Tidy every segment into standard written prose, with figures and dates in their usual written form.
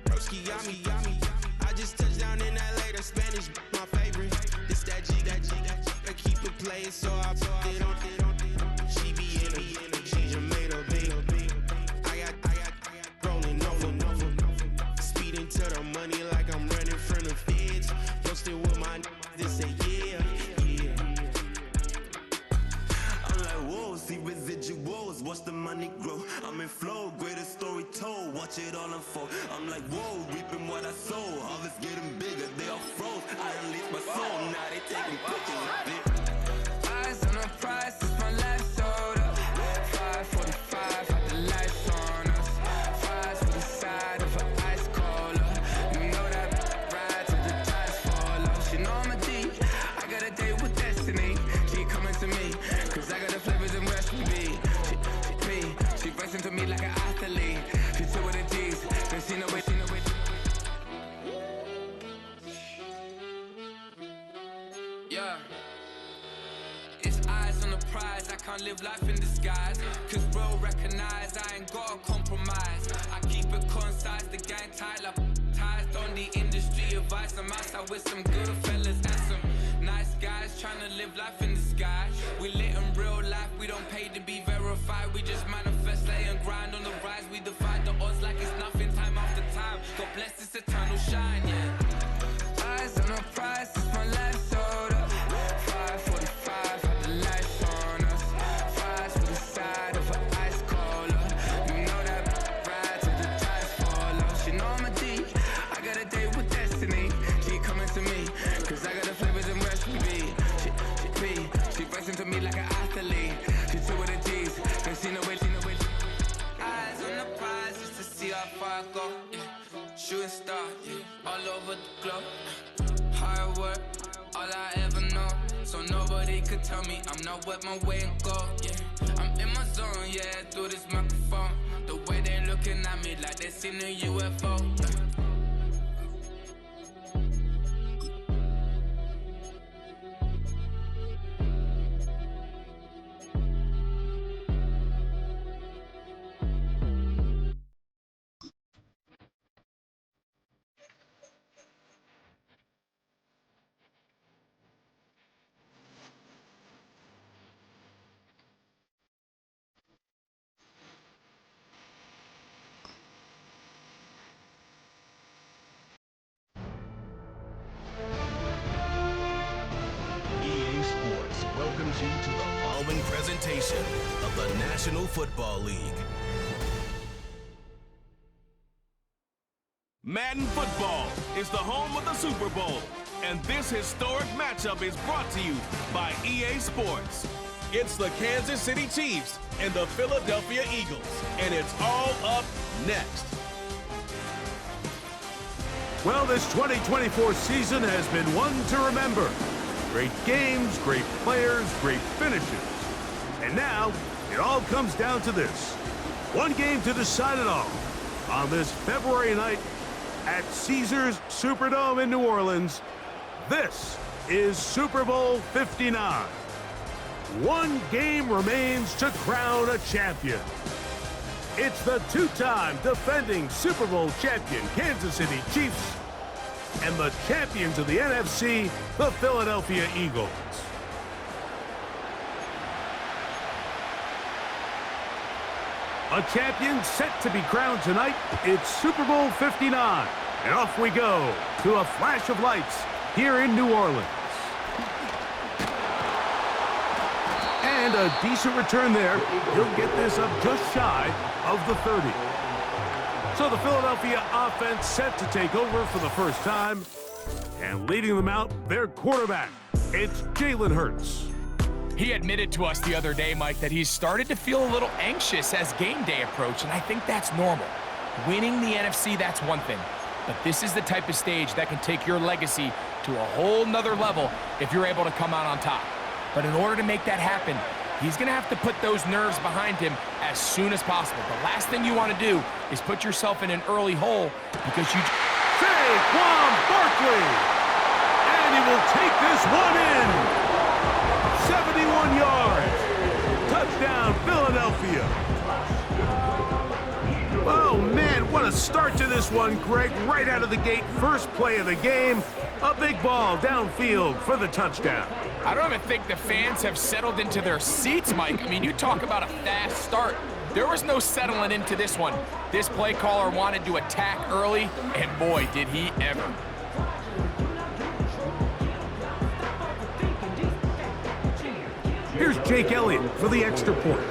Broski got me. I just touched down in LA, the Spanish, my favorite. This that G, I keep it playing, so I put it on. She be in it, she just made a beat. I got rolling over, speeding to the money like I'm running from the feds. Posted with my this say yeah. I'm like, whoa, see residuals, watch the money grow. I'm in flow, greatest story told, watch it all unfold. I'm like, whoa, reaping what I sow. Harvest getting bigger, they all froze. I unleashed my soul, now they taking pictures of it. Eyes on the prize, it's my life sold up. 5:45, had the lights on us. Fries for the side of an ice cola. You know that ride till the tires fall off. She know I'm a G, I got a date with destiny. She coming to me, cause I got the flavors and recipe. She racing to me like an athlete. She took with the G's, then she know it. Yeah. It's eyes on the prize, I can't live life in disguise. Cause bro recognize I ain't gotta compromise. I keep it concise, the gang tight like ties. On the industry advice, I'm outside with some good fellas and some nice guys trying to live life in disguise. We lit in real life, we don't pay to be verified. We just manifest, lay and grind on the rise. We defy the odds like it's nothing, time after time. God bless this eternal shine, yeah. Eyes on the prize, it's my life sold up. 5:45, had the lights on us. Fries for the side of an ice cola. You know that ride till the tires fall off. She know I'm a G, I got a date with destiny. She coming to me, cause I got the flavors and recipe. She racing to me like an athlete. She took with the G's, then she know it. Eyes on the prize just to see how far I go. Yeah. Shooting star, yeah. All over the globe. Hard work, all I ever know. So nobody could tell me I'm not what my way and go. Yeah, I'm in my zone, yeah, through this microphone. The way they looking at me like they seen a UFO. EA Sports welcomes you to the following presentation of the National Football League. Madden Football is the home of the Super Bowl, and this historic matchup is brought to you by EA Sports. It's the Kansas City Chiefs and the Philadelphia Eagles, and it's all up next. Well, this 2024 season has been one to remember. Great games, great players, great finishes. And now, it all comes down to this. One game to decide it all. On this February night at Caesars Superdome in New Orleans, this is Super Bowl 59. One game remains to crown a champion. It's the two-time defending Super Bowl champion Kansas City Chiefs and the champions of the NFC, the Philadelphia Eagles. A champion set to be crowned tonight. It's Super Bowl 59. And off we go to a flash of lights here in New Orleans. And a decent return there. He'll get this up just shy of the 30. So the Philadelphia offense set to take over for the first time. And leading them out, their quarterback, it's Jalen Hurts. He admitted to us the other day, Mike, that he's started to feel a little anxious as game day approached, and I think that's normal. Winning the NFC, that's one thing. But this is the type of stage that can take your legacy to a whole nother level if you're able to come out on top. But in order to make that happen, he's going to have to put those nerves behind him as soon as possible. The last thing you want to do is put yourself in an early hole because you... Saquon Barkley! And he will take this one in! this one, Greg, right out of the gate. First play of the game, a big ball downfield for the touchdown. I don't even think the fans have settled into their seats, Mike. I mean, you talk about a fast start. There was no settling into this one. This play caller wanted to attack early, and boy, did he ever. Here's Jake Elliott for the extra point.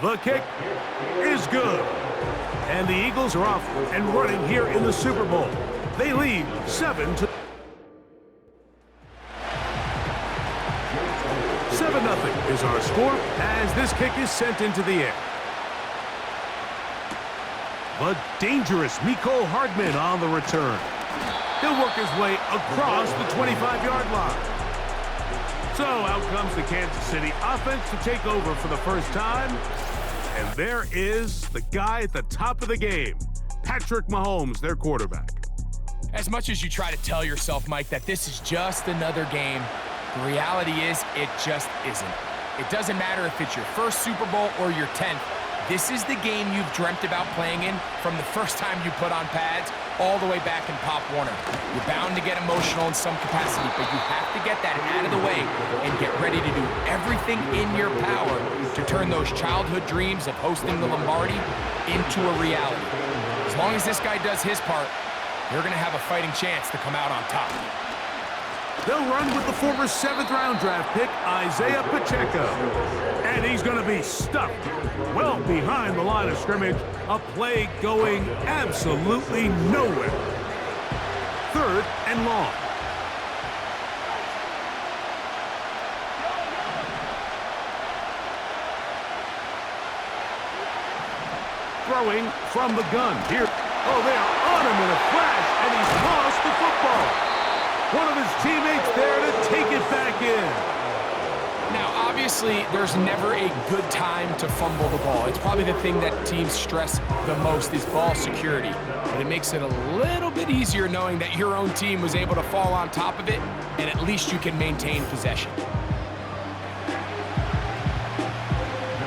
The kick is good. And the Eagles are off and running here in the Super Bowl. They lead 7-0 is our score as this kick is sent into the air. The dangerous Mecole Hardman on the return. He'll work his way across the 25-yard line. So out comes the Kansas City offense to take over for the first time. And there is the guy at the top of the game, Patrick Mahomes, their quarterback. As much as you try to tell yourself, Mike, that this is just another game, the reality is it just isn't. It doesn't matter if it's your first Super Bowl or your 10th. This is the game you've dreamt about playing in from the first time you put on pads all the way back in Pop Warner. You're bound to get emotional in some capacity, but you have to get that out of the way and get ready to do everything in your power to turn those childhood dreams of hosting the Lombardi into a reality. As long as this guy does his part, you're going to have a fighting chance to come out on top. They'll run with the former 7th-round draft pick, Isaiah Pacheco. And he's going to be stuck well behind the line of scrimmage. A play going absolutely nowhere. 3rd and long. Throwing from the gun. Here. Oh, they are on him in a flash, and he's lost the football. One of his teammates there to take it back in. Now, obviously, there's never a good time to fumble the ball. It's probably the thing that teams stress the most is ball security. But it makes it a little bit easier knowing that your own team was able to fall on top of it, and at least you can maintain possession.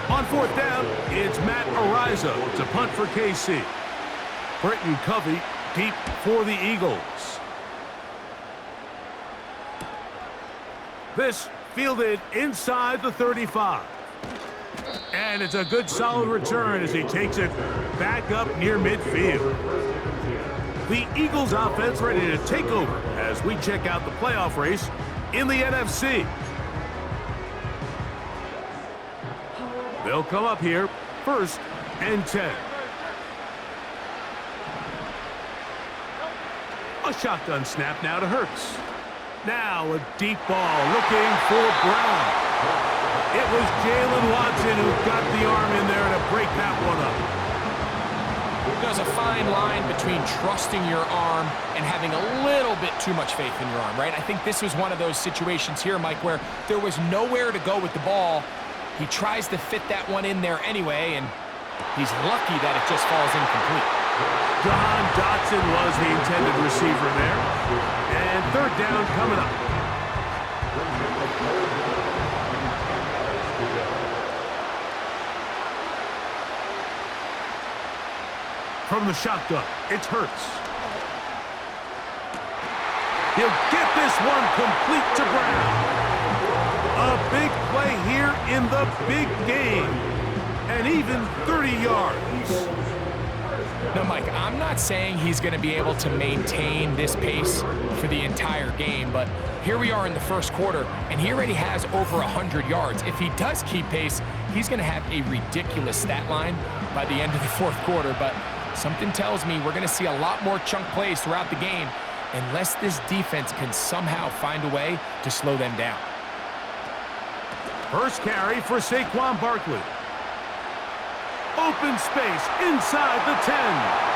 On 4th down, it's Matt Araiza to punt for KC. Britton Covey deep for the Eagles. This fielded inside the 35. And it's a good solid return as he takes it back up near midfield. The Eagles offense ready to take over as we check out the playoff race in the NFC. They'll come up here 1st and 10. A shotgun snap now to Hurts. Now a deep ball looking for Brown. It was Jalen Watson who got the arm in there to break that one up. There's a fine line between trusting your arm and having a little bit too much faith in your arm, right? I think this was one of those situations here, Mike, where there was nowhere to go with the ball. He tries to fit that one in there anyway, and he's lucky that it just falls incomplete. John Dotson was the intended receiver there. And 3rd down coming up. From the shotgun, it's Hurts. He'll get this one complete to Brown. A big play here in the big game. And even 30 yards. Now, Mike, I'm not saying he's going to be able to maintain this pace for the entire game, but here we are in the first quarter, and he already has over 100 yards. If he does keep pace, he's going to have a ridiculous stat line by the end of the 4th quarter, but something tells me we're going to see a lot more chunk plays throughout the game unless this defense can somehow find a way to slow them down. First carry for Saquon Barkley. Open space inside the 10.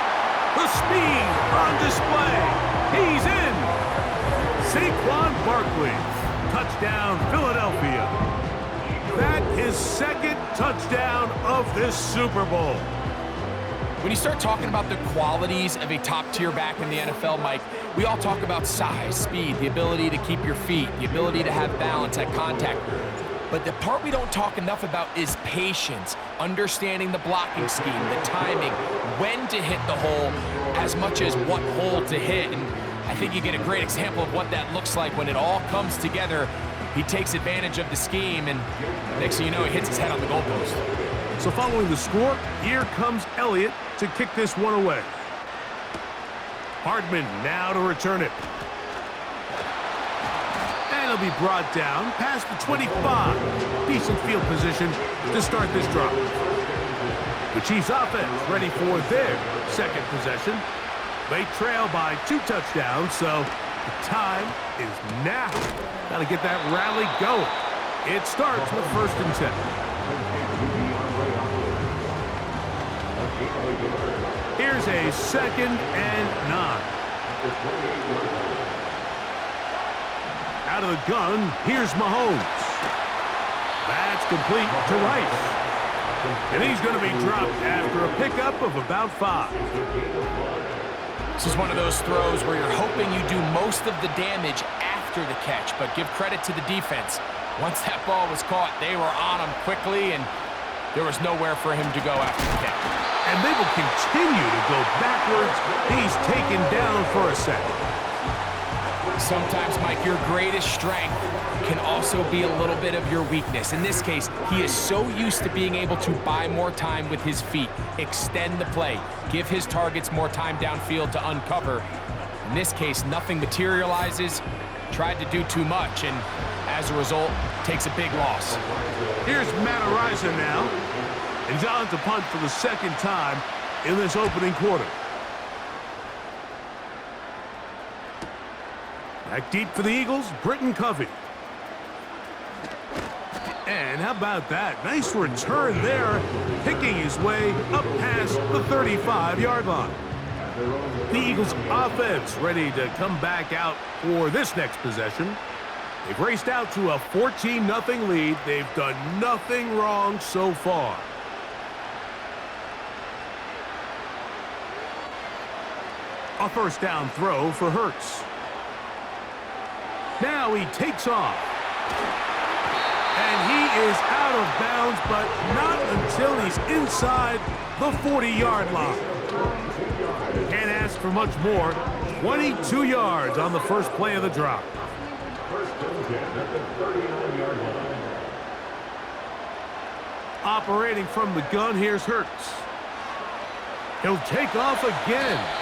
The speed on display. He's in. Saquon Barkley. Touchdown, Philadelphia. That is 2nd touchdown of this Super Bowl. When you start talking about the qualities of a top-tier back in the NFL, Mike, we all talk about size, speed, the ability to keep your feet, the ability to have balance at contact. But the part we don't talk enough about is patience, understanding the blocking scheme, the timing, when to hit the hole, as much as what hole to hit. And I think you get a great example of what that looks like when it all comes together. He takes advantage of the scheme, and next thing you know, he hits his head on the goalpost. So following the score, here comes Elliott to kick this one away. Hardman now to return it. And he'll be brought down past the 25. Decent field position to start this drive. The Chiefs offense ready for their second possession. They trail by 2 touchdowns, so the time is now. Got to get that rally going. It starts with 1st and 10. Here's a 2nd and 9. Out of the gun, here's Mahomes. That's complete to Rice. And he's going to be dropped after a pickup of about 5. This is one of those throws where you're hoping you do most of the damage after the catch, but give credit to the defense. Once that ball was caught, they were on him quickly, and there was nowhere for him to go after the catch. And they will continue to go backwards. He's taken down for a second. Sometimes, Mike, your greatest strength can also be a little bit of your weakness. In this case, he is so used to being able to buy more time with his feet, extend the play, give his targets more time downfield to uncover. In this case, nothing materializes, tried to do too much, and as a result, takes a big loss. Here's Matt Araiza now, and he's on to punt for the 2nd time in this opening quarter. Back deep for the Eagles, Britton Covey. And how about that? Nice return there, picking his way up past the 35-yard line. The Eagles offense ready to come back out for this next possession. They've raced out to a 14-0 lead. They've done nothing wrong so far. A 1st down throw for Hurts. Now he takes off. And he is out of bounds, but not until he's inside the 40-yard line. Can't ask for much more. 22 yards on the first play of the drive. Operating from the gun, here's Hurts. He'll take off again.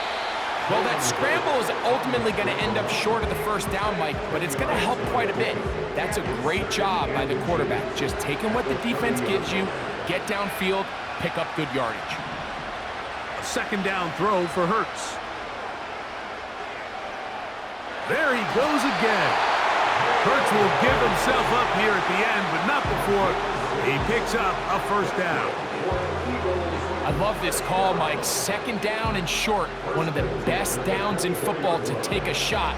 Well, that scramble is ultimately going to end up short of the 1st down, Mike, but it's going to help quite a bit. That's a great job by the quarterback. Just taking what the defense gives you, get downfield, pick up good yardage. A 2nd down throw for Hurts. There he goes again. Hurts will give himself up here at the end, but not before he picks up a 1st down. I love this call, Mike. 2nd down and short. One of the best downs in football to take a shot.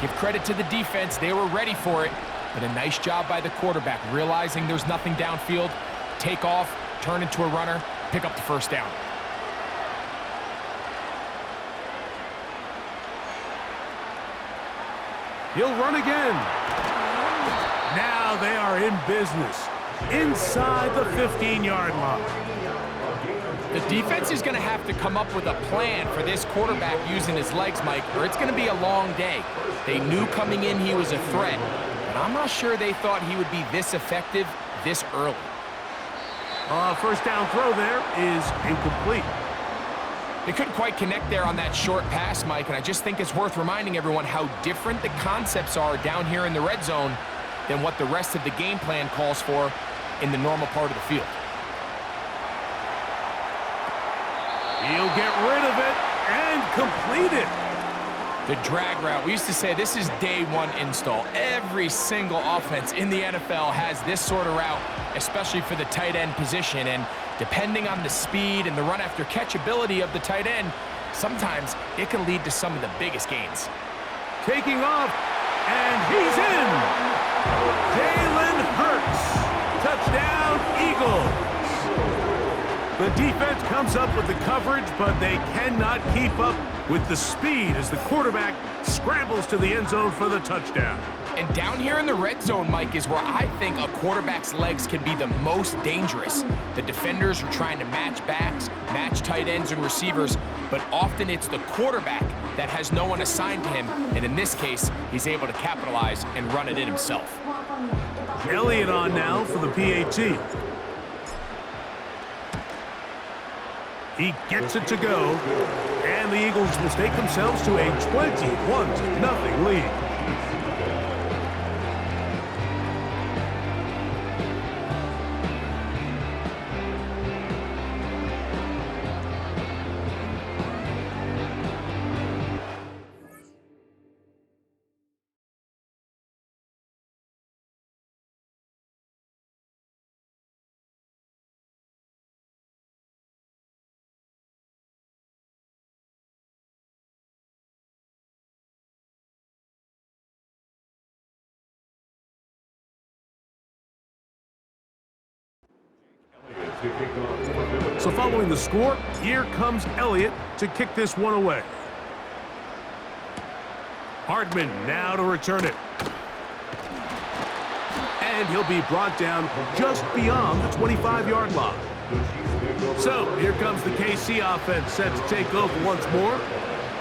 Give credit to the defense. They were ready for it. But a nice job by the quarterback, realizing there's nothing downfield. Take off, turn into a runner, pick up the 1st down. He'll run again. Now they are in business. Inside the 15-yard line. The defense is going to have to come up with a plan for this quarterback using his legs, Mike, or it's going to be a long day. They knew coming in he was a threat, but I'm not sure they thought he would be this effective this early. 1st down throw there is incomplete. They couldn't quite connect there on that short pass, Mike, and I just think it's worth reminding everyone how different the concepts are down here in the red zone than what the rest of the game plan calls for in the normal part of the field. He'll get rid of it and complete it. The drag route. We used to say this is day 1 install. Every single offense in the NFL has this sort of route, especially for the tight end position. And depending on the speed and the run after catch ability of the tight end, sometimes it can lead to some of the biggest gains. Taking off, and he's in. Jalen Hurts. Touchdown, Eagles. The defense comes up with the coverage, but they cannot keep up with the speed as the quarterback scrambles to the end zone for the touchdown. And down here in the red zone, Mike, is where I think a quarterback's legs can be the most dangerous. The defenders are trying to match backs, match tight ends and receivers, but often it's the quarterback that has no one assigned to him, and in this case, he's able to capitalize and run it in himself. Elliott on now for the PAT. He gets it to go, and the Eagles will take themselves to a 21-0 lead. So following the score, here comes Elliott to kick this one away. Hardman now to return it. And he'll be brought down just beyond the 25-yard line. So here comes the KC offense set to take over once more.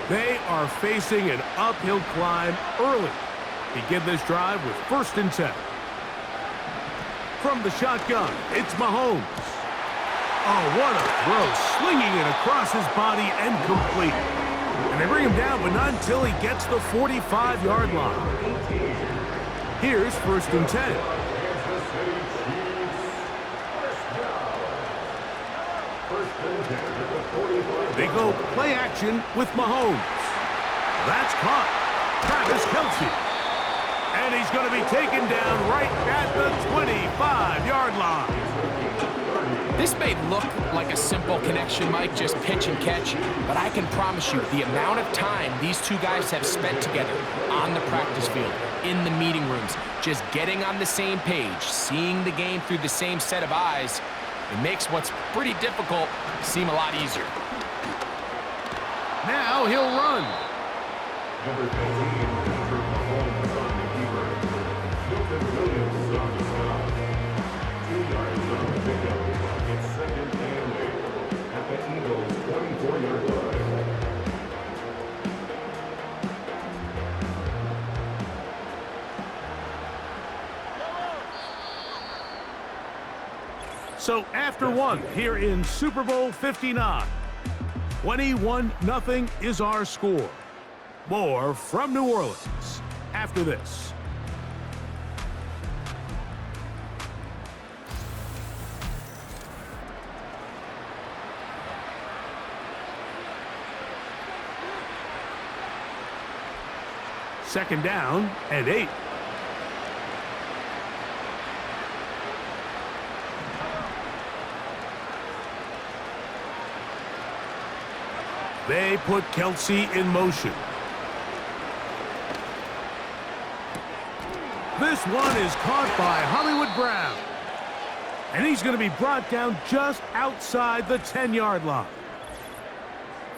They are facing an uphill climb early. Begin this drive with 1st and 10. From the shotgun, it's Mahomes. Oh, what a throw, slinging it across his body and complete. And they bring him down, but not until he gets the 45-yard line. Here's 1st and 10. They go play action with Mahomes. That's caught. Travis Kelce. And he's going to be taken down right at the 25-yard line. This may look like a simple connection, Mike, just pitch and catch, but I can promise you the amount of time these two guys have spent together on the practice field, in the meeting rooms, just getting on the same page, seeing the game through the same set of eyes, it makes what's pretty difficult seem a lot easier. Now he'll run. Number 15, Patrick Mahomes on the keeper. Milton Williams on the stop. 2 yards on the pickup. It's 2nd and 8 at the Eagles' 24-yard line. So after one here in Super Bowl 59, 21-0 is our score. More from New Orleans after this. Second down and 8. They put Kelce in motion. This one is caught by Hollywood Brown. And he's going to be brought down just outside the 10-yard line.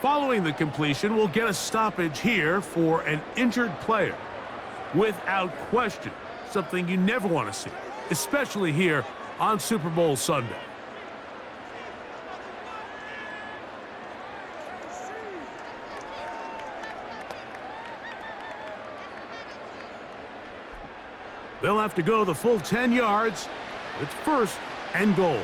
Following the completion, we'll get a stoppage here for an injured player. Without question, something you never want to see, especially here on Super Bowl Sunday. They'll have to go the full 10 yards. It's 1st and goal.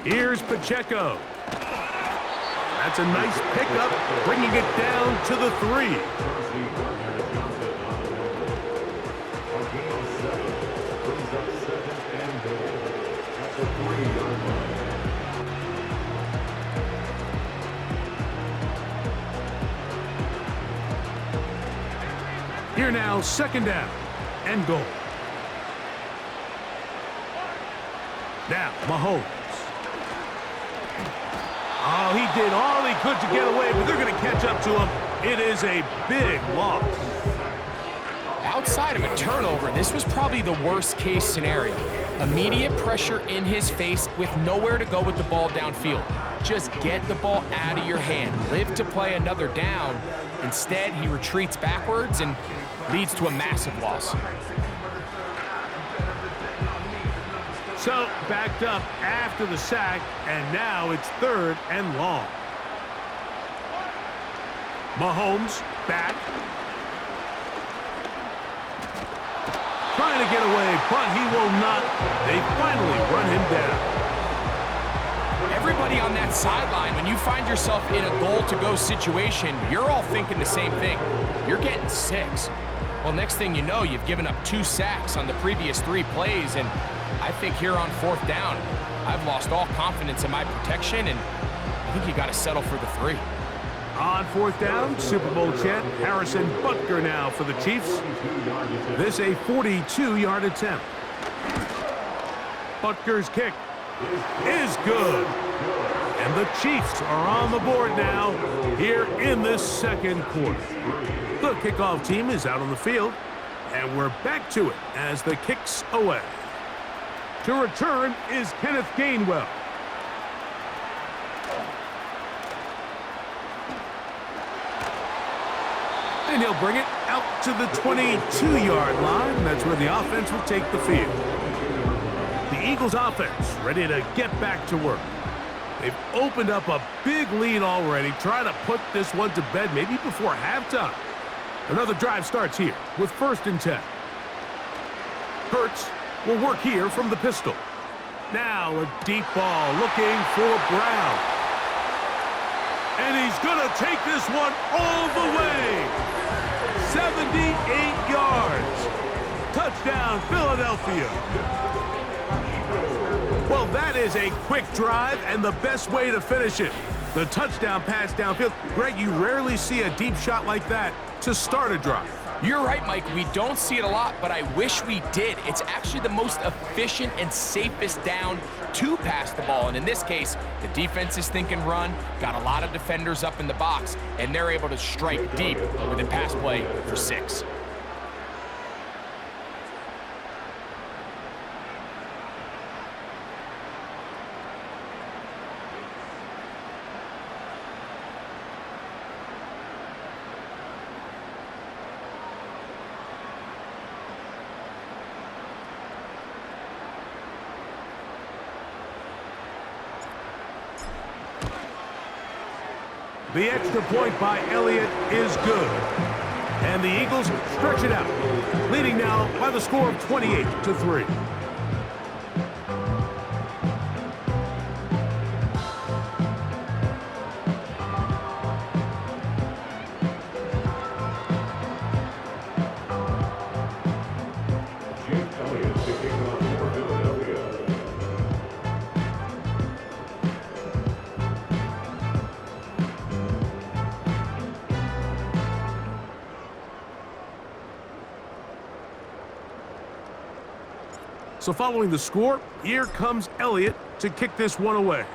Here's Pacheco. That's a nice pickup, bringing it down to the 3. Here now, second down and goal. Now, Mahomes. Oh, he did all he could to get away, but they're going to catch up to him. It is a big loss. Outside of a turnover, this was probably the worst-case scenario. Immediate pressure in his face with nowhere to go with the ball downfield. Just get the ball out of your hand. Live to play another down. Instead, he retreats backwards and leads to a massive loss. So, backed up after the sack, and now it's 3rd and long. Mahomes back. Trying to get away, but he will not. They finally run him down. Everybody on that sideline, when you find yourself in a goal-to-go situation, you're all thinking the same thing. You're getting 6. Well, next thing you know, you've given up 2 sacks on the previous 3 plays, and I think here on 4th down, I've lost all confidence in my protection, and I think you got to settle for the 3. On 4th down, Super Bowl champ Harrison Butker now for the Chiefs. This a 42-yard attempt. Butker's kick is good. And the Chiefs are on the board now here in this second quarter. The kickoff team is out on the field, and we're back to it as the kick's away. To return is Kenneth Gainwell. And he'll bring it out to the 22-yard line. That's where the offense will take the field. The Eagles offense ready to get back to work. They've opened up a big lead already, trying to put this one to bed maybe before halftime. Another drive starts here with 1st and 10. Hurts will work here from the pistol. Now a deep ball looking for Brown. And he's going to take this one all the way. 78 yards. Touchdown, Philadelphia. Well, that is a quick drive and the best way to finish it. The touchdown pass downfield. Greg, you rarely see a deep shot like that to start a drive. You're right, Mike. We don't see it a lot, but I wish we did. It's actually the most efficient and safest down to pass the ball. And in this case, the defense is thinking run, got a lot of defenders up in the box, and they're able to strike deep with a pass play for 6. The extra point by Elliott is good. And the Eagles stretch it out, leading now by the score of 28-3. So following the score, here comes Elliott to kick this one away.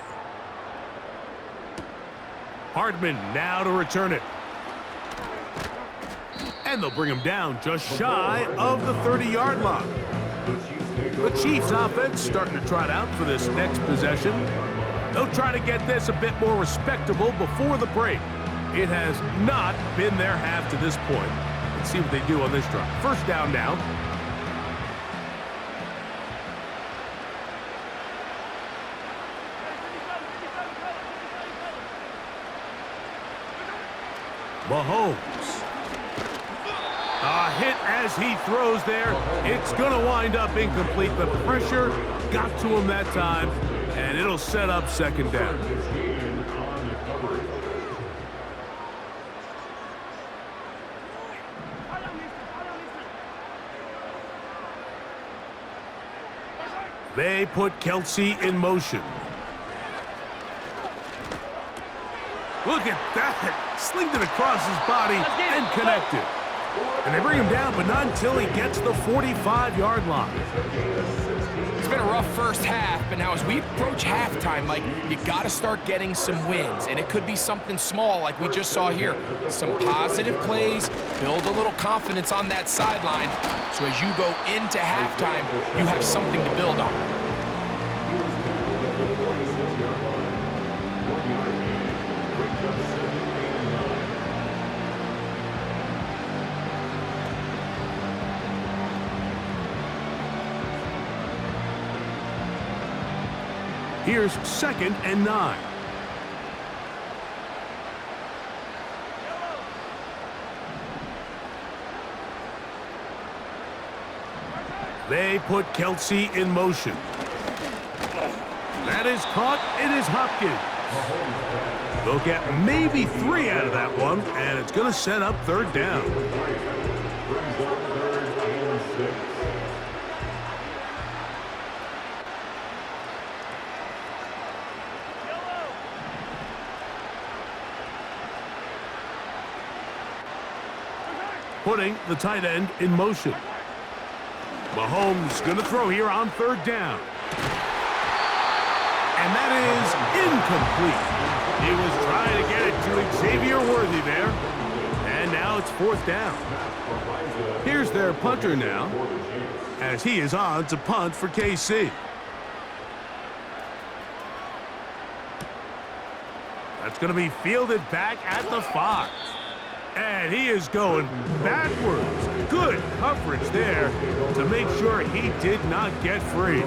Hardman now to return it. And they'll bring him down just shy of the 30-yard line. The Chiefs offense starting to trot out for this next possession. They'll try to get this a bit more respectable before the break. It has not been their half to this point. Let's see what they do on this drive. 1st down now. Mahomes. A hit as he throws there. It's going to wind up incomplete. The pressure got to him that time, and It'll set up second down. They put Kelsey in motion. Look at that! Slinged it across his body and connected. And they bring him down, but not until he gets the 45-yard line. It's been a rough first half, but now as we approach halftime, Mike, you got to start getting some wins. And it could be something small like we just saw here. Some positive plays, build a little confidence on that sideline. So as you go into halftime, you have something to build on. Here's 2nd and 9. They put Kelsey in motion. That is caught. It is Hopkins. They'll get maybe 3 out of that one, and it's going to set up 3rd down. Putting the tight end in motion. Mahomes going to throw here on 3rd down. And that is incomplete. He was trying to get it to Xavier Worthy there. And now it's 4th down. Here's their punter now, as he is on to punt for KC. That's going to be fielded back at the 5. And he is going backwards. Good coverage there to make sure he did not get free.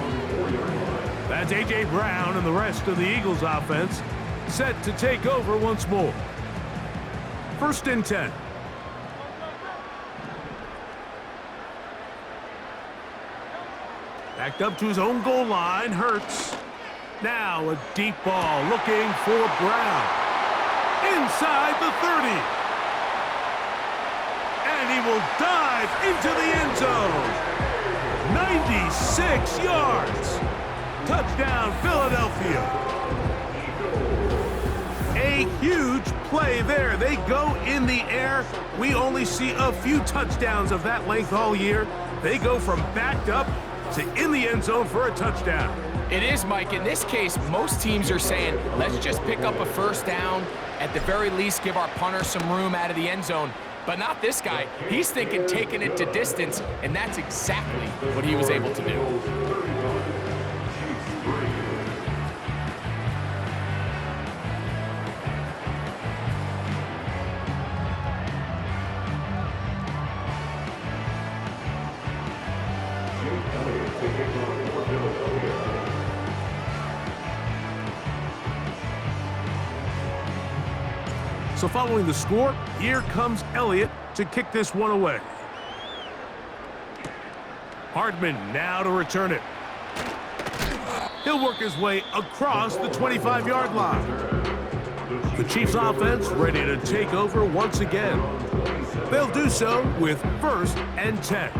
That's A.J. Brown and the rest of the Eagles offense set to take over once more. 1st and 10. Backed up to his own goal line. Hurts. Now a deep ball looking for Brown. Inside the 30. And he will dive into the end zone. 96 yards. Touchdown, Philadelphia. A huge play there. They go in the air. We only see a few touchdowns of that length all year. They go from backed up to in the end zone for a touchdown. It is, Mike. In this case, most teams are saying, let's just pick up a 1st down. At the very least, give our punter some room out of the end zone. But not this guy. He's thinking taking it to distance, and that's exactly what he was able to do. So following the score, here comes Elliott to kick this one away. Hardman now to return it. He'll work his way across the 25-yard line. The Chiefs offense ready to take over once again. They'll do so with 1st and 10.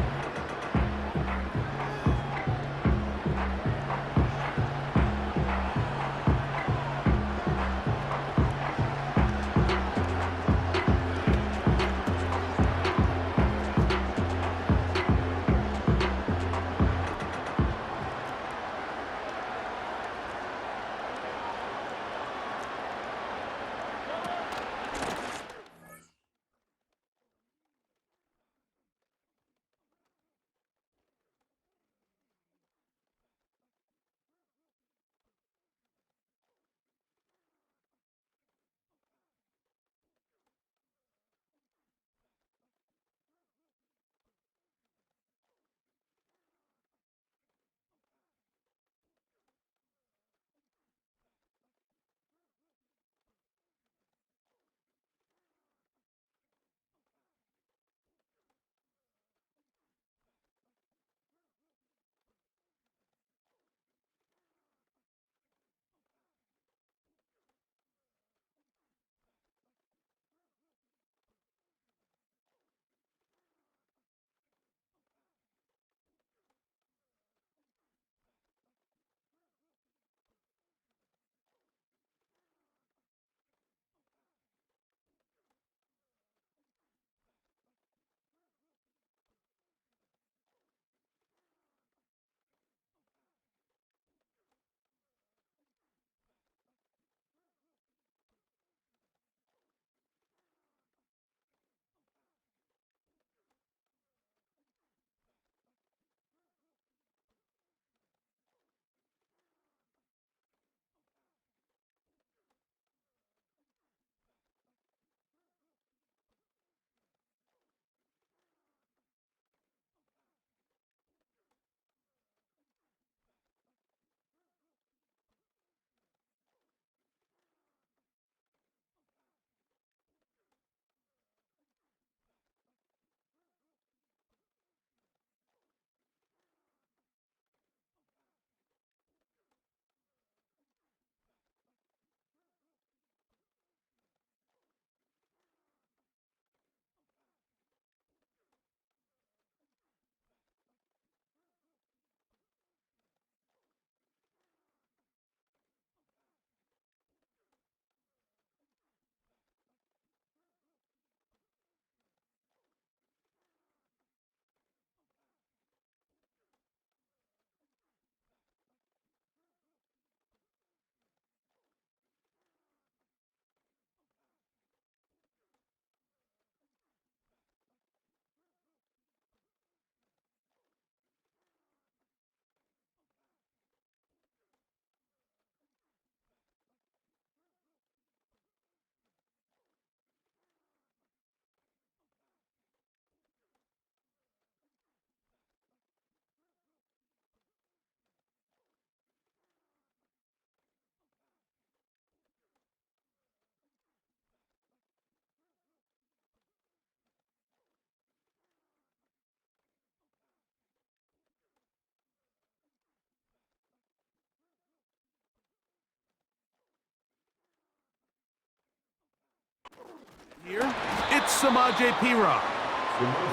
Here, it's Samaje Perine.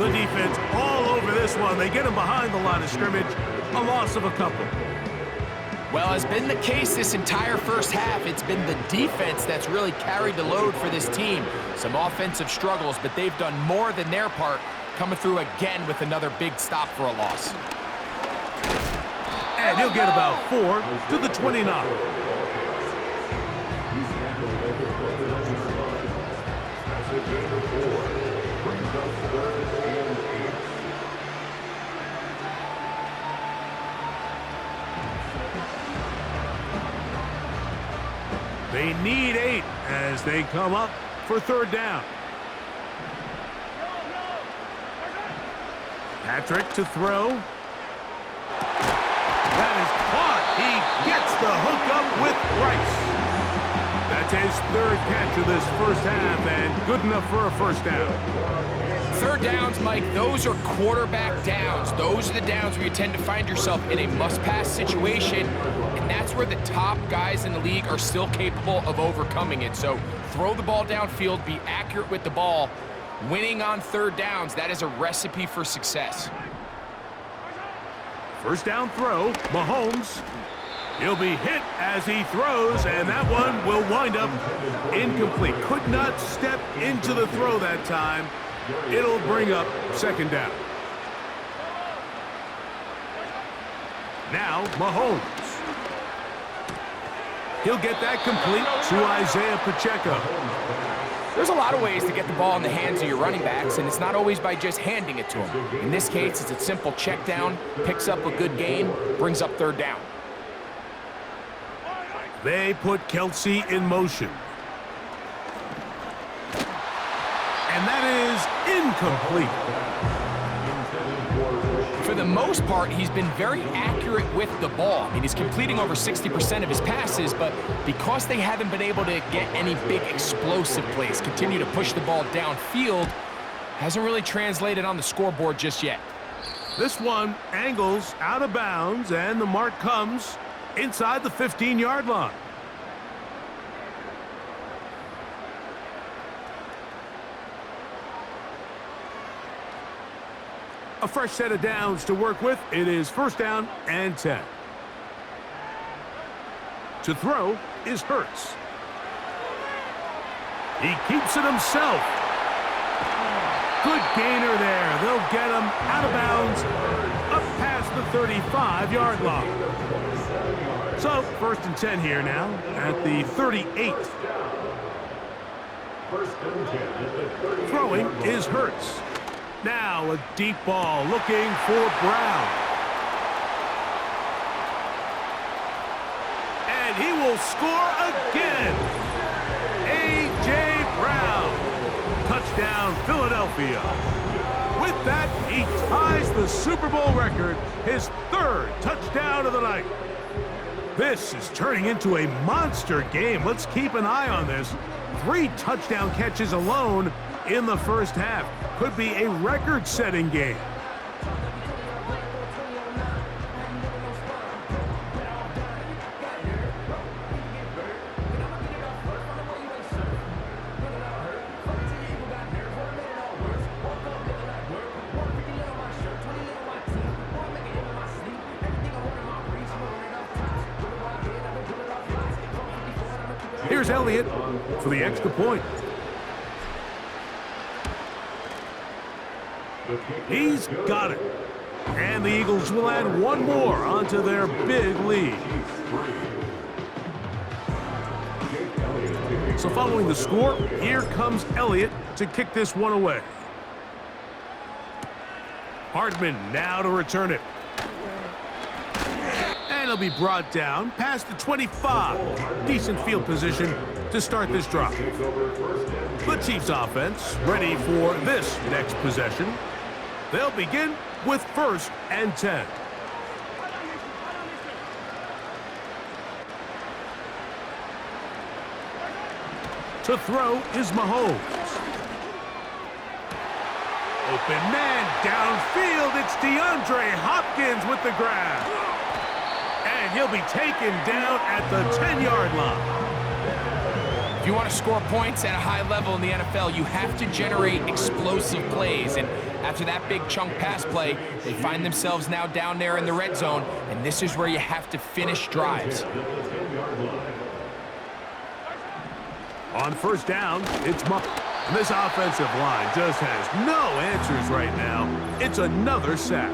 The defense all over this one. They get him behind the line of scrimmage. A loss of a couple. Well, has been the case this entire first half. It's been the defense that's really carried the load for this team. Some offensive struggles, but they've done more than their part, coming through again with another big stop for a loss. And he'll get about 4 to the 29. They need 8 as they come up for third down. Patrick to throw. That is caught. He gets the hook up with Rice. That's his third catch of this first half and good enough for a first down. Third downs, Mike, those are quarterback downs. Those are the downs where you tend to find yourself in a must-pass situation, and that's where the top guys in the league are still capable of overcoming it. So throw the ball downfield, be accurate with the ball. Winning on third downs, that is a recipe for success. First down throw, Mahomes. He'll be hit as he throws, and that one will wind up incomplete. Could not step into the throw that time. It'll bring up second down. Now, Mahomes. He'll get that complete to Isaiah Pacheco. There's a lot of ways to get the ball in the hands of your running backs, and it's not always by just handing it to them. In this case, it's a simple check down, picks up a good gain, brings up third down. They put Kelsey in motion. And that is incomplete. For the most part, he's been very accurate with the ball. I mean, he's completing over 60% of his passes, but because they haven't been able to get any big explosive plays, continue to push the ball downfield, hasn't really translated on the scoreboard just yet. This one angles out of bounds, and the mark comes inside the 15-yard line. A fresh set of downs to work with. It is first down and 10. To throw is Hurts. He keeps it himself. Good gainer there. They'll get him out of bounds up past the 35-yard line. So first and 10 here now at the 38. Throwing is Hurts. Now a deep ball looking for Brown. And he will score again. A.J. Brown. Touchdown, Philadelphia. With that, he ties the Super Bowl record, his third touchdown of the night. This is turning into a monster game. Let's keep an eye on this. 3 touchdown catches alone in the first half. Could be a record-setting game. Here's Elliott for the extra point. He's got it. And the Eagles will add one more onto their big lead. So following the score, here comes Elliott to kick this one away. Hardman now to return it. And he'll be brought down past the 25. Decent field position to start this drive. The Chiefs offense ready for this next possession. They'll begin with first and 10. To throw is Mahomes. Open man downfield. It's DeAndre Hopkins with the grab. And he'll be taken down at the 10-yard line. If you want to score points at a high level in the NFL, you have to generate explosive plays. And after that big chunk pass play, they find themselves now down there in the red zone, and this is where you have to finish drives. On first down, it's this offensive line just has no answers right now. It's another sack.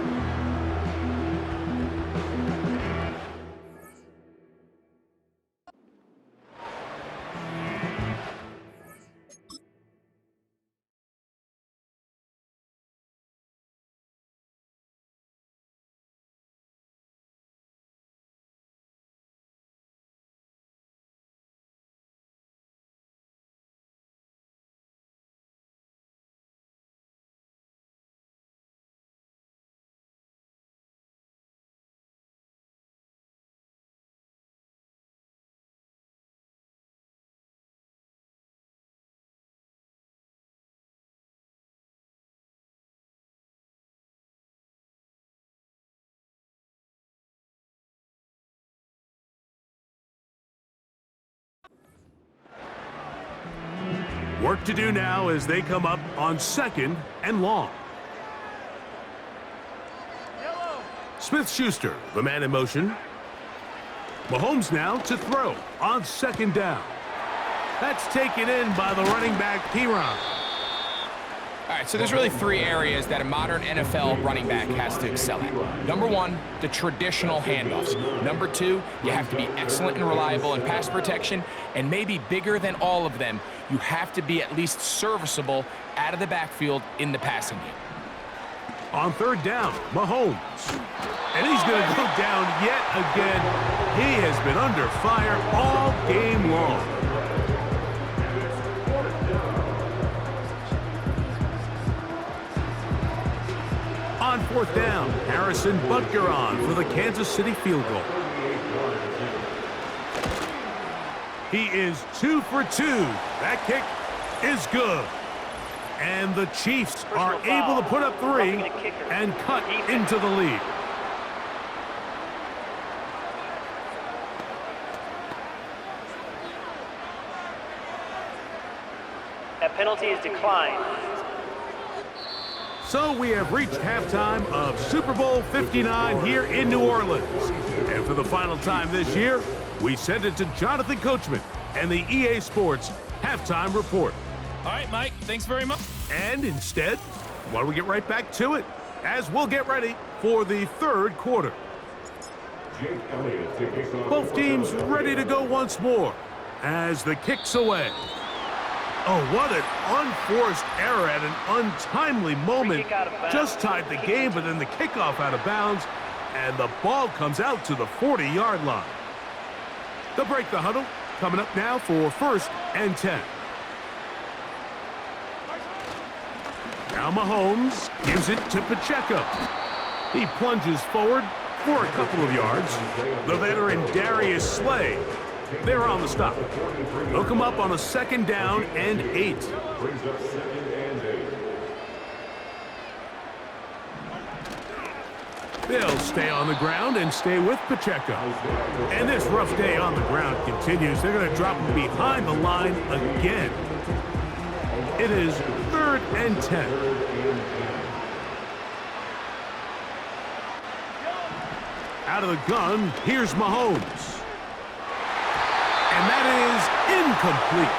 Work to do now as they come up on 2nd and long. Smith-Schuster, the man in motion. Mahomes now to throw on 2nd down. That's taken in by the running back, Piron. All right, so there's really 3 areas that a modern NFL running back has to excel at. Number 1, the traditional handoffs. Number 2, you have to be excellent and reliable in pass protection. And maybe bigger than all of them, you have to be at least serviceable out of the backfield in the passing game. On 3rd down, Mahomes. And he's going to go down yet again. He has been under fire all game long. On 4th down, Harrison Butker on for the Kansas City field goal. He is 2 for 2. That kick is good. And the Chiefs are able to put up 3 and cut into the lead. That penalty is declined. So we have reached halftime of Super Bowl 59 here in New Orleans. And for the final time this year, we send it to Jonathan Coachman and the EA Sports Halftime Report. All right, Mike, thanks very much. And instead, why don't we get right back to it, as we'll get ready for the 3rd quarter. Both teams ready to go once more as the kick's away. Oh, what an unforced error at an untimely moment. Just tied the game, but then the kickoff out of bounds, and the ball comes out to the 40-yard line. They'll break the huddle. Coming up now for 1st and 10. Now Mahomes gives it to Pacheco. He plunges forward for a couple of yards. The veteran Darius Slay, they're on the stop. They'll come up on a 2nd down and 8. They'll stay on the ground and stay with Pacheco. And this rough day on the ground continues. They're going to drop him behind the line again. It is 3rd and 10. Out of the gun, here's Mahomes. And that is incomplete.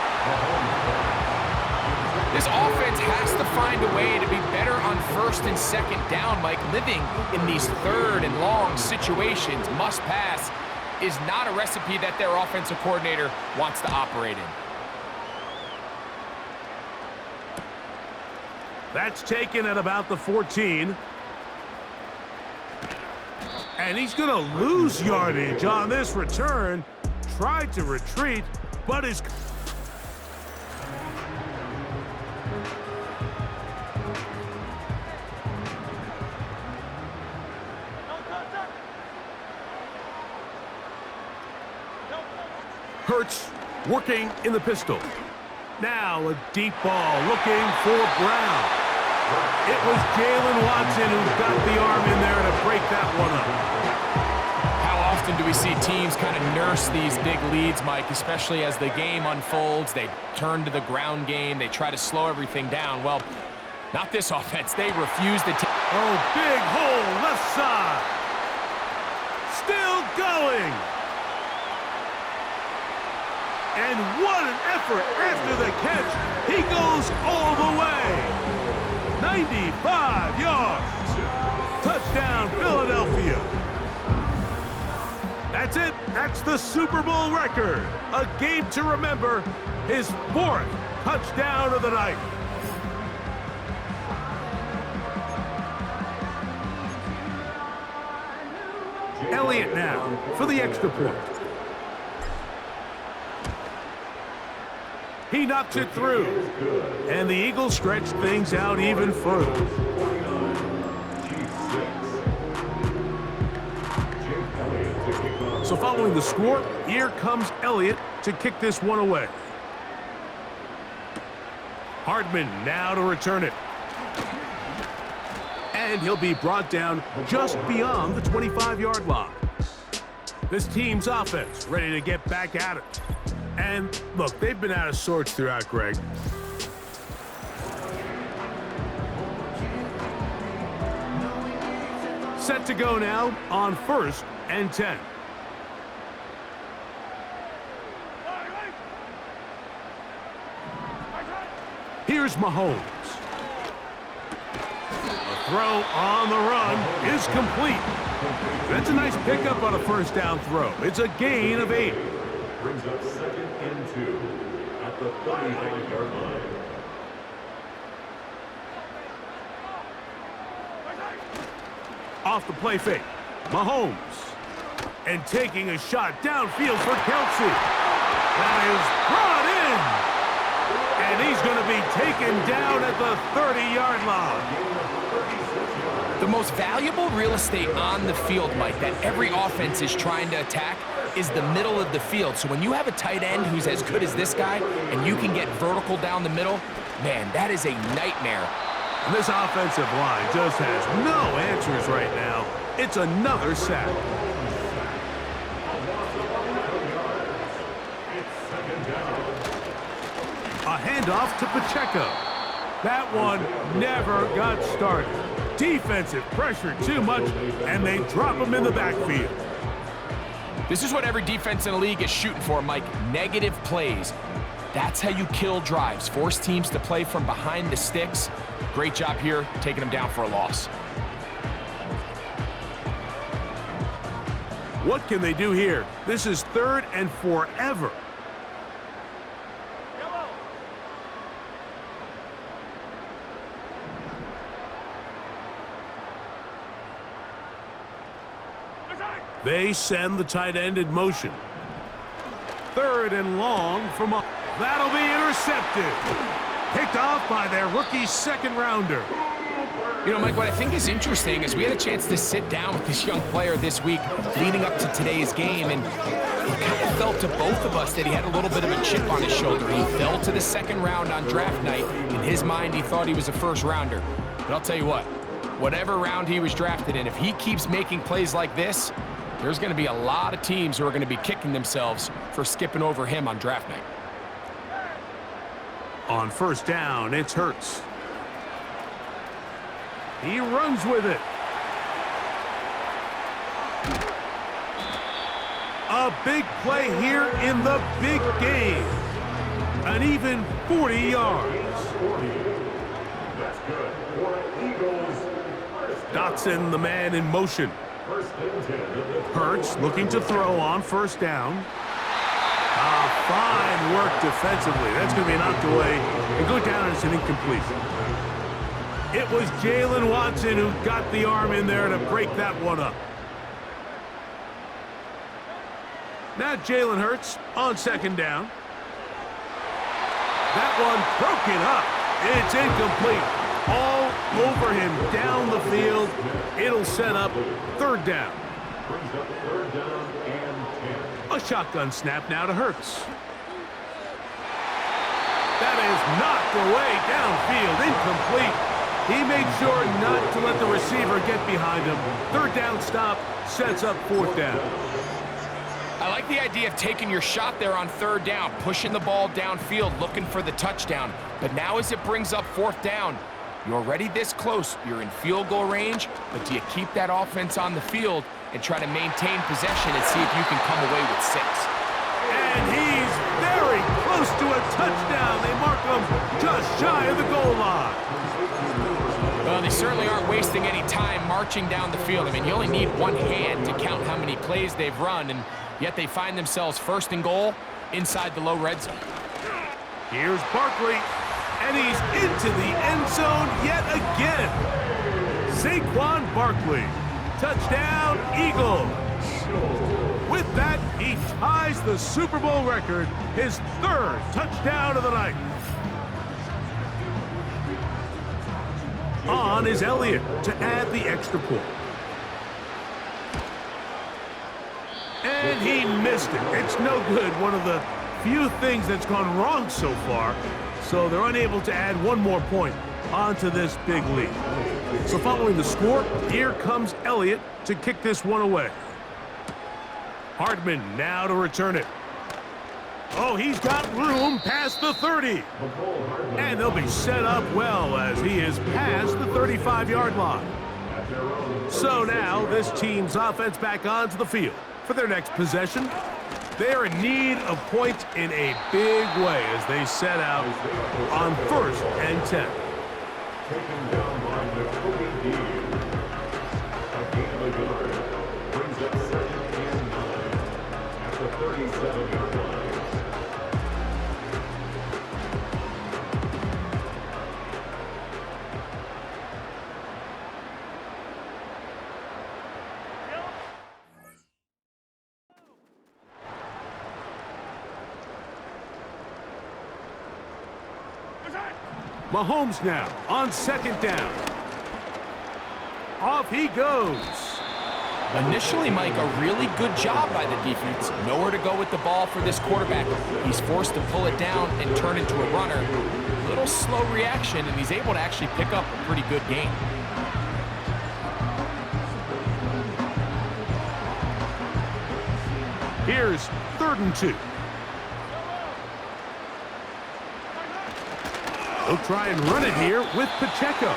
This offense has to find a way to be better on 1st and 2nd down, Mike. Living in these 3rd and long situations, must pass, is not a recipe that their offensive coordinator wants to operate in. That's taken at about the 14. And he's going to lose yardage on this return. Tried to retreat, but is... Hurts working in the pistol. Now a deep ball looking for Brown. It was Jalen Watson who got the arm in there to break that one up. How often often do we see teams kind of nurse these big leads, Mike, especially as the game unfolds. They turn to the ground game. They try to slow everything down. Well, not this offense. They refuse to take. Oh, big hole, left side. Still going. And what an effort after the catch. He goes all the way. 95 yards. Touchdown, Philadelphia. That's it. That's the Super Bowl record. A game to remember. His 4th touchdown of the night. Elliott now for the extra point. He knocks it through. And the Eagles stretch things out even further. So following the score, here comes Elliott to kick this one away. Hardman now to return it. And he'll be brought down just beyond the 25-yard line. This team's offense ready to get back at it. And look, they've been out of sorts throughout, Greg. Set to go now on 1st and 10. Here's Mahomes. The throw on the run is complete. That's a nice pickup on a first down throw. It's a gain of 8. Brings up 2nd and 2 at the 35-yard line. Off the play fake. Mahomes. And taking a shot downfield for Kelsey. That is brought in. And he's going to be taken down at the 30-yard line. The most valuable real estate on the field, Mike, that every offense is trying to attack is the middle of the field. So when you have a tight end who's as good as this guy and you can get vertical down the middle, man, that is a nightmare. And this offensive line just has no answers right now. It's another sack. A handoff to Pacheco. That one never got started. Defensive pressure too much, and they drop him in the backfield. This is what every defense in the league is shooting for, Mike. Negative plays. That's how you kill drives. Force teams to play from behind the sticks. Great job here, taking them down for a loss. What can they do here? This is 3rd and forever. They send the tight end in motion. 3rd and long from a... That'll be intercepted. Picked off by their rookie 2nd rounder. You know, Mike, what I think is interesting is we had a chance to sit down with this young player this week leading up to today's game, and it kind of felt to both of us that he had a little bit of a chip on his shoulder. He fell to the 2nd round on draft night. In his mind, he thought he was a 1st rounder. But I'll tell you what, whatever round he was drafted in, if he keeps making plays like this, there's going to be a lot of teams who are going to be kicking themselves for skipping over him on draft night. On 1st down, it's Hurts. He runs with it. A big play here in the big game. An even 40 yards. That's good for Eagles. Dotson, the man in motion. Hurts looking to throw on 1st down. Fine work defensively. That's going to be knocked away and go down as an incomplete. It was Jalen Watson who got the arm in there to break that one up. Now Jalen Hurts on 2nd down. That one broken up. It's incomplete. All over him down the field. It'll set up 3rd down. Brings up 3rd down and 10. A shotgun snap now to Hurts. That is knocked away downfield, incomplete. He made sure not to let the receiver get behind him. Third down stop sets up fourth down. I like the idea of taking your shot there on third down, pushing the ball downfield, looking for the touchdown. But now as it brings up fourth down, you're already this close. You're in field goal range, but do you keep that offense on the field and try to maintain possession and see if you can come away with 6? And he's very close to a touchdown. They mark him just shy of the goal line. Well, they certainly aren't wasting any time marching down the field. I mean, you only need one hand to count how many plays they've run, and yet they find themselves first and goal inside the low red zone. Here's Barkley, and he's into the end zone yet again. Saquon Barkley, touchdown Eagles. With that, he ties the Super Bowl record, his 3rd touchdown of the night. On is Elliott to add the extra point. And he missed it. It's no good. One of the few things that's gone wrong so far. So they're unable to add one more point onto this big lead. So following the score, here comes Elliott to kick this one away. Hardman now to return it. Oh, he's got room past the 30. And they'll be set up well as he is past the 35-yard line. So now this team's offense back onto the field for their next possession. They are in need of points in a big way as they set out on 1st and 10. Taken down by the a gain of a yard. Brings up 2nd and 9 at the 37-yard line. Mahomes now on 2nd down. Off he goes. Initially, Mike, a really good job by the defense. Nowhere to go with the ball for this quarterback. He's forced to pull it down and turn into a runner. Little slow reaction, and he's able to actually pick up a pretty good gain. Here's 3rd and 2. They'll try and run it here with Pacheco.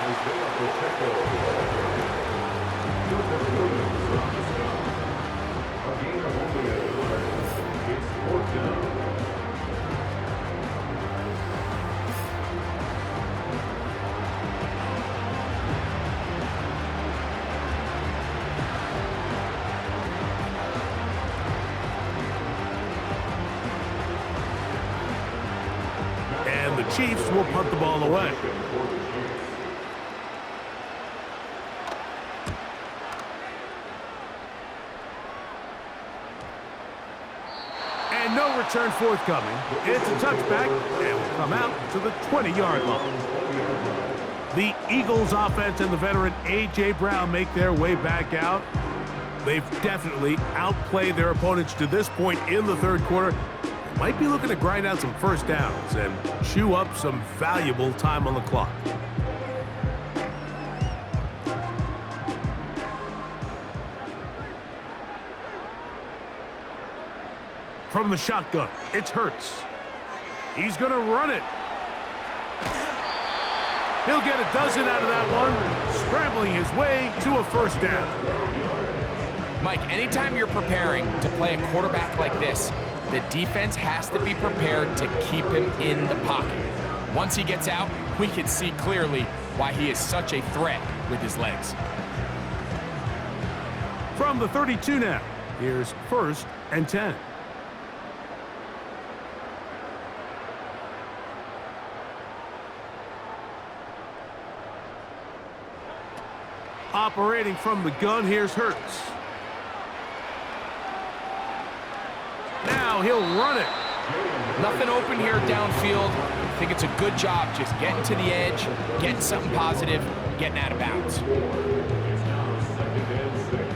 And the Chiefs will punt the ball away. And no return forthcoming. It's a touchback and will come out to the 20-yard line. The Eagles offense and the veteran A.J. Brown make their way back out. They've definitely outplayed their opponents to this point in the 3rd quarter. Might be looking to grind out some first downs and chew up some valuable time on the clock. From the shotgun, it's Hurts. He's going to run it. He'll get a dozen out of that one, scrambling his way to a first down. Mike, anytime you're preparing to play a quarterback like this, the defense has to be prepared to keep him in the pocket. Once he gets out, we can see clearly why he is such a threat with his legs. From the 32 now, here's 1st and 10. Operating from the gun, here's Hurts. Now he'll run it. Nothing open here downfield. I think it's a good job just getting to the edge, getting something positive, getting out of bounds. It's now 2nd and 6.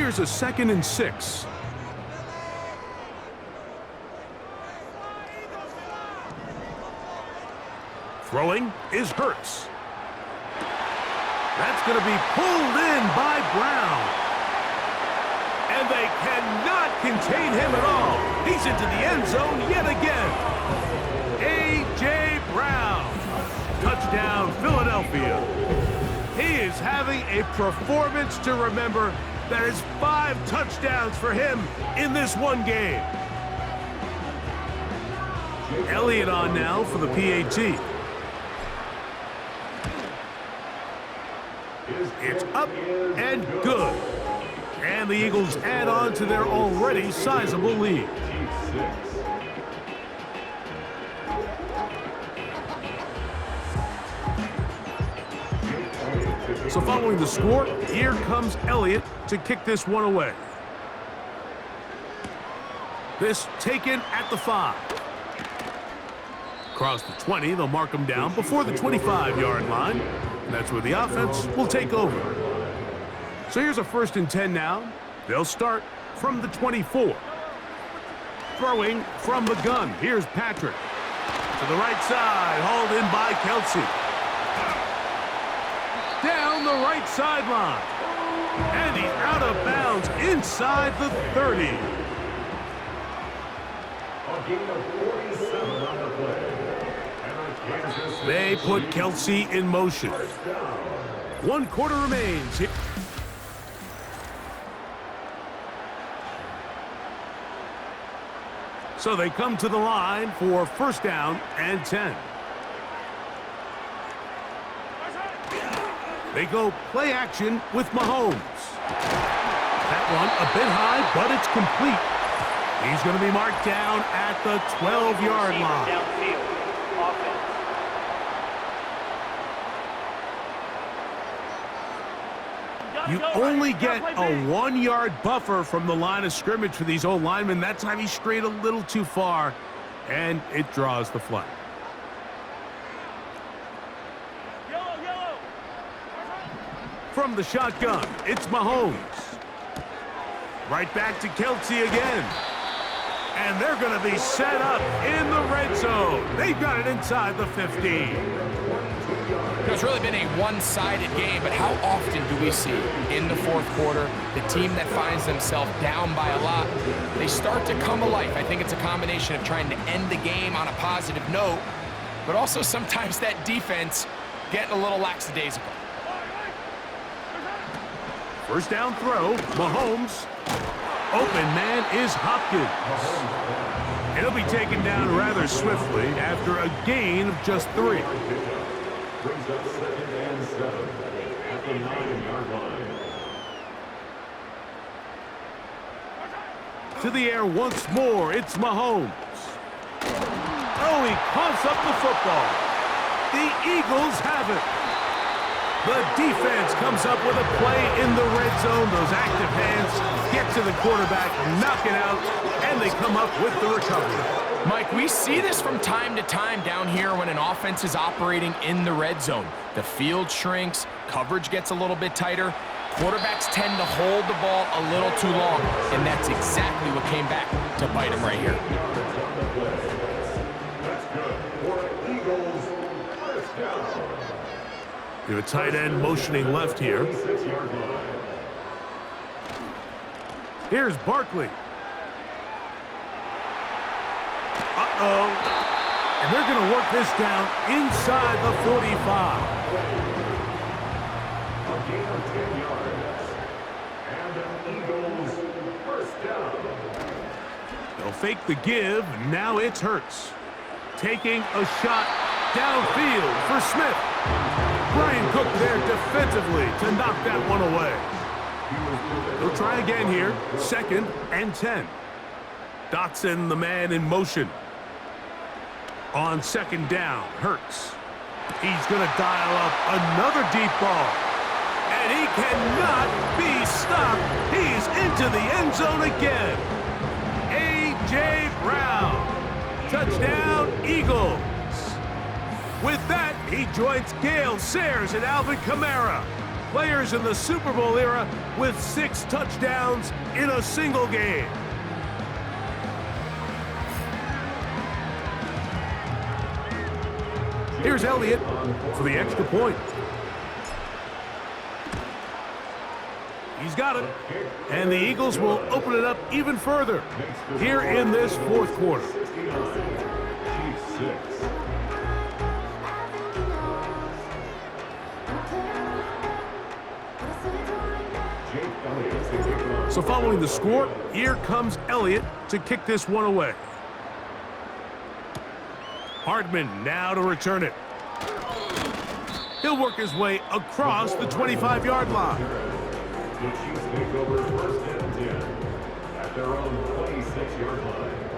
Here's a 2nd and 6. Throwing is Hurts. That's going to be pulled in by Brown. And they cannot contain him at all. He's into the end zone yet again. A.J. Brown. Touchdown, Philadelphia. He is having a performance to remember. That is 5 touchdowns for him in this one game. Elliott on now for the PAT. It's up and good. And the Eagles add on to their already sizable lead. So following the score, here comes Elliott to kick this one away. This taken at the 5. Across the 20, they'll mark him down before the 25-yard line. And that's where the offense will take over. So here's a 1st and 10 now. They'll start from the 24. Throwing from the gun. Here's Patrick. To the right side, hauled in by Kelsey. Down the right sideline. And he's out of bounds inside the 30. A gain of 47 on the play. They put Kelsey in motion. 1 quarter remains. So they come to the line for 1st down and 10. They go play action with Mahomes. That one a bit high, but it's complete. He's going to be marked down at the 12-yard line. Downfield. Offense. You only get a 1-yard buffer from the line of scrimmage for these old linemen. That time he strayed a little too far, and it draws the flag. From the shotgun, it's Mahomes. Right back to Kelsey again. And they're going to be set up in the red zone. They've got it inside the 15. It's really been a one-sided game, but how often do we see in the 4th quarter the team that finds themselves down by a lot, they start to come alive. I think it's a combination of trying to end the game on a positive note, but also sometimes that defense getting a little lackadaisical. 1st down throw, Mahomes. Open man is Hopkins. He'll be taken down rather swiftly after a gain of just 3. Brings up 2nd and 7 at the 9-yard line. To the air once more, it's Mahomes. Oh, he coughs up the football. The Eagles have it. The defense comes up with a play in the red zone. Those active hands get to the quarterback, knock it out, and they come up with the recovery. Mike, we see this from time to time down here when an offense is operating in the red zone. The field shrinks, coverage gets a little bit tighter. Quarterbacks tend to hold the ball a little too long, and that's exactly what came back to bite him right here. That's good for Eagles. 1st down. You have a tight end motioning left here. 6-yard line. Here's Barkley. Uh-oh. And they're going to work this down inside the 45. A gain of 10 yards. And an Eagles 1st down. They'll fake the give. Now it's Hurts. Taking a shot downfield for Smith. Brian Cook there defensively to knock that one away. They'll try again here. 2nd and 10. Dotson, the man in motion. On 2nd down, Hurts. He's going to dial up another deep ball. And he cannot be stopped. He's into the end zone again. A.J. Brown. Touchdown, Eagles. With that, he joins Gale Sayers and Alvin Kamara. players in the Super Bowl era with 6 touchdowns in a single game. Here's Elliott for the extra point. He's got it. And the Eagles will open it up even further here in this fourth quarter. So following the score, here comes Elliott to kick this one away. Hardman now to return it. He'll work his way across the 25-yard line. The Chiefs take over first and 10 at their own 26-yard line.